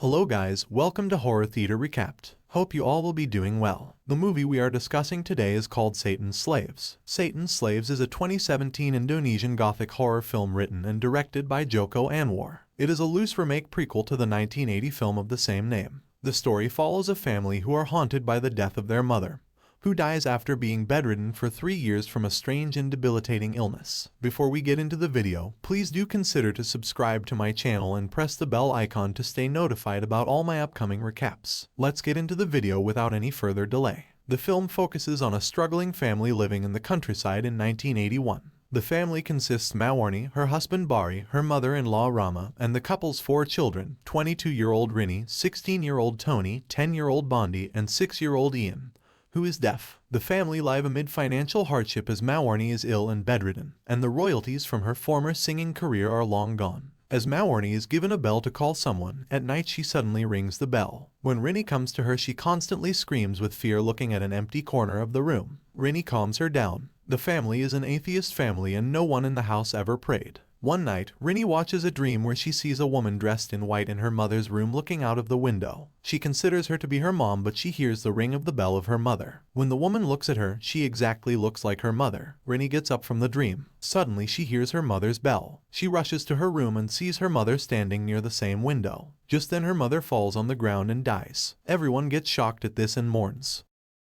Hello guys, welcome to Horror Theater Recapped. Hope you all will be doing well. The movie we are discussing today is called Satan's Slaves. Satan's Slaves is a 2017 Indonesian gothic horror film written and directed by Joko Anwar. It is a loose remake prequel to the 1980 film of the same name. The story follows a family who are haunted by the death of their mother, who dies after being bedridden for 3 years from a strange and debilitating illness. Before we get into the video, please do consider to subscribe to my channel and press the bell icon to stay notified about all my upcoming recaps. Let's get into the video without any further delay. The film focuses on a struggling family living in the countryside in 1981. The family consists Mawarni, her husband Bari, her mother-in-law Rama, and the couple's 4 children, 22-year-old Rini, 16-year-old Tony, 10-year-old Bondi, and 6-year-old Ian, who is deaf. The family live amid financial hardship as Mawarni is ill and bedridden, and the royalties from her former singing career are long gone. As Mawarni is given a bell to call someone, at night she suddenly rings the bell. When Rini comes to her, she constantly screams with fear, looking at an empty corner of the room. Rini calms her down. The family is an atheist family and no one in the house ever prayed. One night, Rini watches a dream where she sees a woman dressed in white in her mother's room looking out of the window. She considers her to be her mom, but she hears the ring of the bell of her mother. When the woman looks at her, she exactly looks like her mother. Rini gets up from the dream. Suddenly she hears her mother's bell. She rushes to her room and sees her mother standing near the same window. Just then her mother falls on the ground and dies. Everyone gets shocked at this and mourns.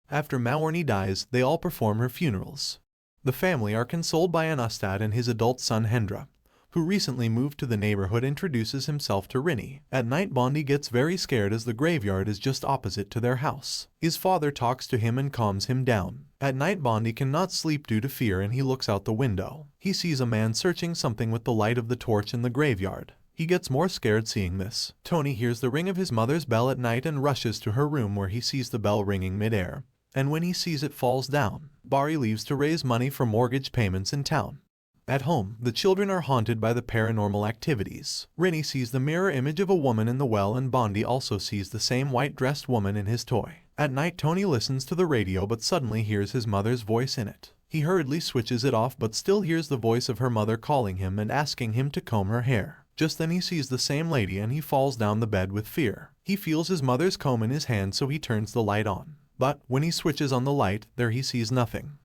After Mawarni dies, they all perform her funerals. The family are consoled by an Ustad and his adult son Hendra, who recently moved to the neighborhood, introduces himself to Rini. At night, Bondi gets very scared as the graveyard is just opposite to their house. His father talks to him and calms him down. At night, Bondi cannot sleep due to fear and he looks out the window. He sees a man searching something with the light of the torch in the graveyard. He gets more scared seeing this. Tony hears the ring of his mother's bell at night and rushes to her room, where he sees the bell ringing midair, and when he sees it falls down. Bari leaves to raise money for mortgage payments in town. At home, the children are haunted by the paranormal activities. Rini sees the mirror image of a woman in the well, and Bondi also sees the same white-dressed woman in his toy. At night, Tony listens to the radio but suddenly hears his mother's voice in it. He hurriedly switches it off but still hears the voice of her mother calling him and asking him to comb her hair. Just then he sees the same lady and he falls down the bed with fear. He feels his mother's comb in his hand, so he turns the light on. But when he switches on the light, there he sees nothing.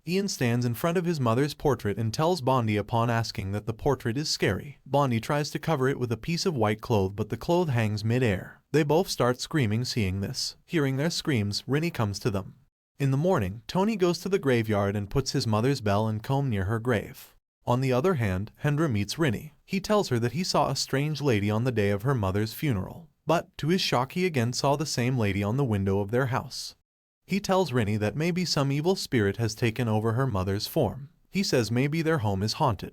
Ian stands in front of his mother's portrait and tells Bondi upon asking that the portrait is scary. Bondi tries to cover it with a piece of white cloth, but the cloth hangs mid-air. They both start screaming seeing this. Hearing their screams, Rini comes to them. In the morning, Tony goes to the graveyard and puts his mother's bell and comb near her grave. On the other hand, Hendra meets Rini. He tells her that he saw a strange lady on the day of her mother's funeral. But, to his shock, he again saw the same lady on the window of their house. He tells Rini that maybe some evil spirit has taken over her mother's form. He says maybe their home is haunted.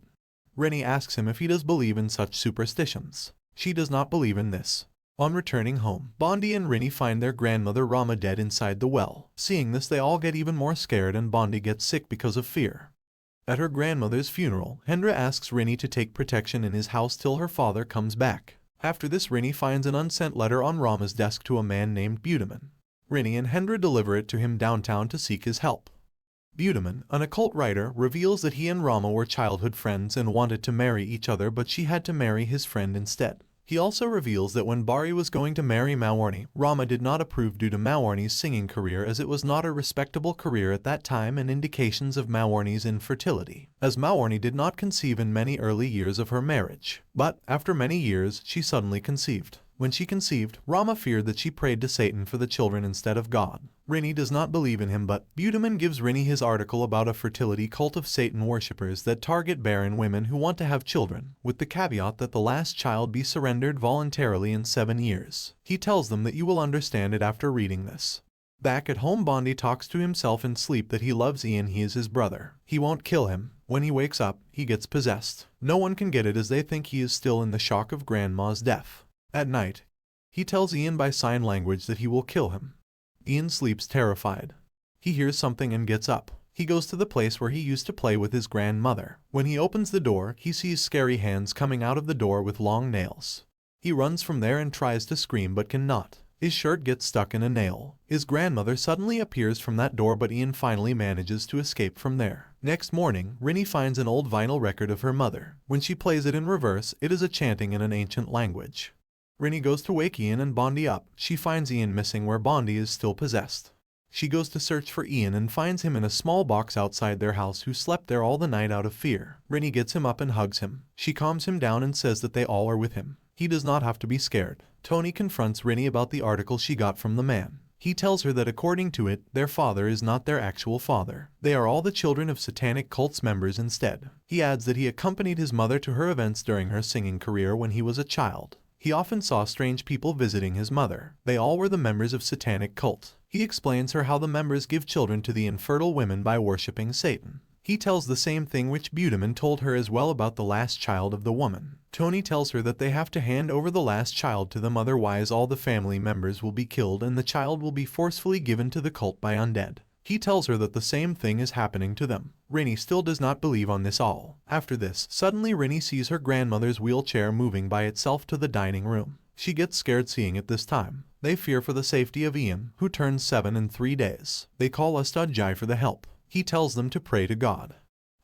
Rini asks him if he does believe in such superstitions. She does not believe in this. On returning home, Bondi and Rini find their grandmother Rama dead inside the well. Seeing this, they all get even more scared and Bondi gets sick because of fear. At her grandmother's funeral, Hendra asks Rini to take protection in his house till her father comes back. After this, Rini finds an unsent letter on Rama's desk to a man named Budaman. Rini and Hendra deliver it to him downtown to seek his help. Budaman, an occult writer, reveals that he and Rama were childhood friends and wanted to marry each other, but she had to marry his friend instead. He also reveals that when Bari was going to marry Mawarni, Rama did not approve due to Mawarni's singing career, as it was not a respectable career at that time, and indications of Mawarni's infertility, as Mawarni did not conceive in many early years of her marriage. But after many years, she suddenly conceived. When she conceived, Rama feared that she prayed to Satan for the children instead of God. Rini does not believe in him, but Budaman gives Rini his article about a fertility cult of Satan worshippers that target barren women who want to have children, with the caveat that the last child be surrendered voluntarily in 7 years. He tells them that you will understand it after reading this. Back at home, Bondi talks to himself in sleep that he loves Ian, he is his brother. He won't kill him. When he wakes up, he gets possessed. No one can get it as they think he is still in the shock of Grandma's death. At night, he tells Ian by sign language that he will kill him. Ian sleeps terrified. He hears something and gets up. He goes to the place where he used to play with his grandmother. When he opens the door, he sees scary hands coming out of the door with long nails. He runs from there and tries to scream but cannot. His shirt gets stuck in a nail. His grandmother suddenly appears from that door, but Ian finally manages to escape from there. Next morning, Rini finds an old vinyl record of her mother. When she plays it in reverse, it is a chanting in an ancient language. Rinny goes to wake Ian and Bondi up. She finds Ian missing where Bondi is still possessed. She goes to search for Ian and finds him in a small box outside their house, who slept there all the night out of fear. Rinny gets him up and hugs him. She calms him down and says that they all are with him. He does not have to be scared. Tony confronts Rinny about the article she got from the man. He tells her that according to it, their father is not their actual father. They are all the children of satanic cults members instead. He adds that he accompanied his mother to her events during her singing career when he was a child. He often saw strange people visiting his mother. They all were the members of satanic cult. He explains her how the members give children to the infertile women by worshipping Satan. He tells the same thing which Budeman told her as well about the last child of the woman. Tony tells her that they have to hand over the last child to them, otherwise all the family members will be killed and the child will be forcefully given to the cult by undead. He tells her that the same thing is happening to them. Rinny still does not believe on this all. After this, suddenly Rinny sees her grandmother's wheelchair moving by itself to the dining room. She gets scared seeing it this time. They fear for the safety of Ian, who turns 7 in 3 days. They call Ustad Jai for the help. He tells them to pray to God.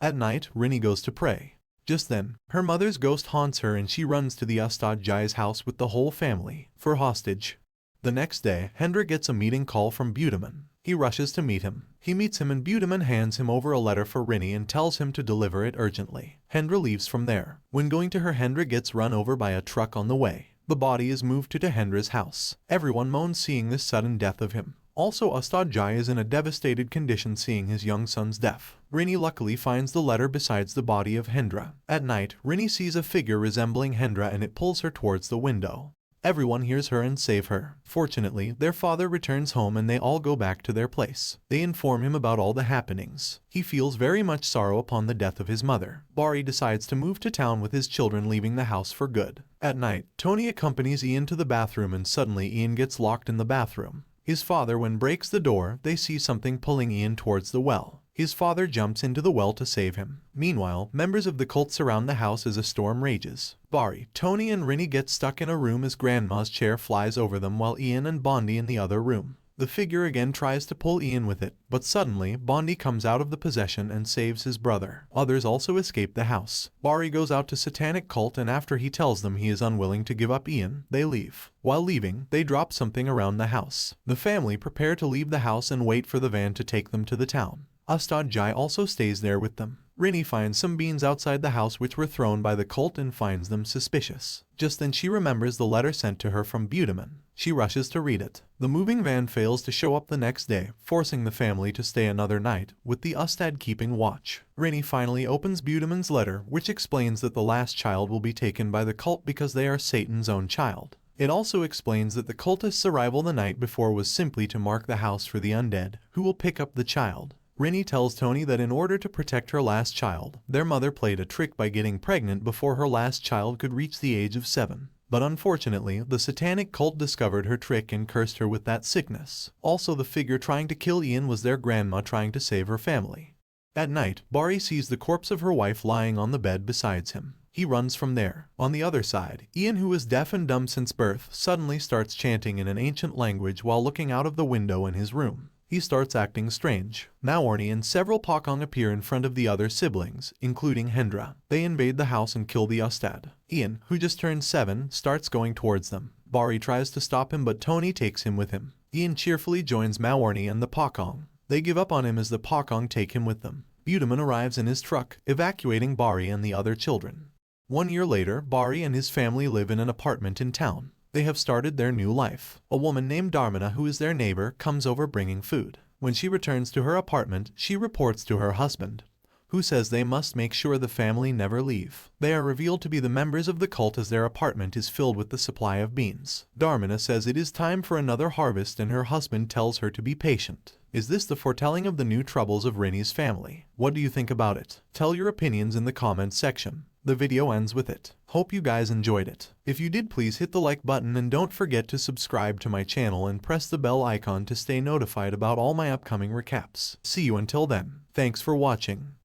At night, Rinny goes to pray. Just then, her mother's ghost haunts her and she runs to the Ustad Jai's house with the whole family for hostage. The next day, Hendra gets a meeting call from Budeman. He rushes to meet him. He meets him and Budeman hands him over a letter for Rinny and tells him to deliver it urgently. Hendra leaves from there. When going to her, Hendra gets run over by a truck on the way. The body is moved to Hendra's house. Everyone moans seeing this sudden death of him. Also, Ustad Jai is in a devastated condition seeing his young son's death. Rinny luckily finds the letter besides the body of Hendra. At night, Rinny sees a figure resembling Hendra and it pulls her towards the window. Everyone hears her and save her. Fortunately, their father returns home and they all go back to their place. They inform him about all the happenings. He feels very much sorrow upon the death of his mother. Bari decides to move to town with his children, leaving the house for good. At night, Tony accompanies Ian to the bathroom and suddenly Ian gets locked in the bathroom. His father, when breaks the door, they see something pulling Ian towards the well. His father jumps into the well to save him. Meanwhile, members of the cult surround the house as a storm rages. Bari, Tony and Rinny get stuck in a room as Grandma's chair flies over them while Ian and Bondi in the other room. The figure again tries to pull Ian with it, but suddenly Bondi comes out of the possession and saves his brother. Others also escape the house. Bari goes out to satanic cult and after he tells them he is unwilling to give up Ian, they leave. While leaving, they drop something around the house. The family prepare to leave the house and wait for the van to take them to the town. Ustad Jai also stays there with them. Rinny finds some beans outside the house which were thrown by the cult and finds them suspicious. Just then she remembers the letter sent to her from Budeman. She rushes to read it. The moving van fails to show up the next day, forcing the family to stay another night, with the Ustad keeping watch. Rinny finally opens Budeman's letter, which explains that the last child will be taken by the cult because they are Satan's own child. It also explains that the cultists' arrival the night before was simply to mark the house for the undead, who will pick up the child. Rinny tells Tony that in order to protect her last child, their mother played a trick by getting pregnant before her last child could reach the age of 7. But unfortunately, the satanic cult discovered her trick and cursed her with that sickness. Also, the figure trying to kill Ian was their grandma trying to save her family. At night, Bari sees the corpse of her wife lying on the bed besides him. He runs from there. On the other side, Ian, who is deaf and dumb since birth, suddenly starts chanting in an ancient language while looking out of the window in his room. He starts acting strange. Maorni and several Pakong appear in front of the other siblings, including Hendra. They invade the house and kill the Ustad. Ian, who just turned 7, starts going towards them. Bari tries to stop him but Tony takes him with him. Ian cheerfully joins Maorni and the Pakong. They give up on him as the Pakong take him with them. Budeman arrives in his truck, evacuating Bari and the other children. 1 year later, Bari and his family live in an apartment in town. They have started their new life. A woman named Dharmana, who is their neighbor, comes over bringing food. When she returns to her apartment, she reports to her husband, who says they must make sure the family never leave. They are revealed to be the members of the cult as their apartment is filled with the supply of beans. Dharmana says it is time for another harvest and her husband tells her to be patient. Is this the foretelling of the new troubles of Rinny's family? What do you think about it? Tell your opinions in the comments section. The video ends with it. Hope you guys enjoyed it. If you did, please hit the like button and don't forget to subscribe to my channel and press the bell icon to stay notified about all my upcoming recaps. See you until then. Thanks for watching.